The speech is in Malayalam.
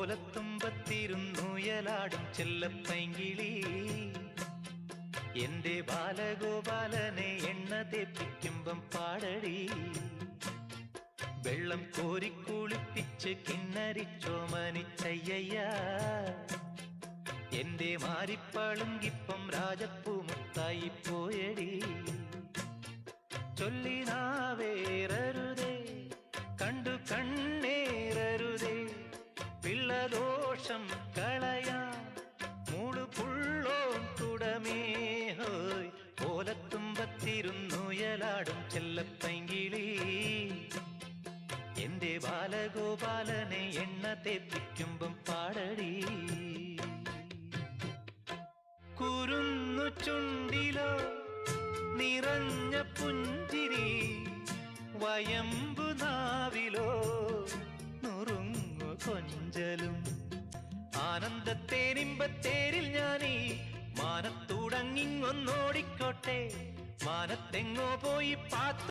ഓലത്തുമ്പത്തിരുന്നുയലാടും ചെല്ലപ്പൈങ്കിളി എന്റെ ബാലഗോപാലനെ എണ്ണ തേപ്പിക്കുമ്പം പാടടി വെള്ളം കോരിക്കുളിപ്പിച്ച് കിന്നരിച്ചോമനിച്ചയ്യ എന്റെ മാരിപ്പളുങ്കിപ്പം രാജപ്പൂമുത്തായി പോയടി ചൊല്ലിനാവേറരുതേ കണ്ടു കണ്ണേറരുതേ പിള്ളദോഷം കളയാം മൂളു പുള്ളോൻ തുടമേ ഹോയ് ഓലത്തുമ്പത്തിരുന്നുയലാടും ചെല്ലപ്പൈങ്കിളി എന്റെ ബാലഗോപാലനെ എണ്ണ തേപ്പിക്കുമ്പം പാടടി കുരുന്നു ചുണ്ടിലോ നിറഞ്ഞ പുഞ്ചിരി വയമ്പു നാവിലോ നുറുങ്ങു കൊഞ്ചലും ആനന്ദത്തേനിമ്പത്തേരിൽ ഞാനീ മാനത്തൂടങ്ങിങ്ങൊന്നോടിക്കോട്ടെ മാനത്തെങ്ങോ പോയി പാത്തു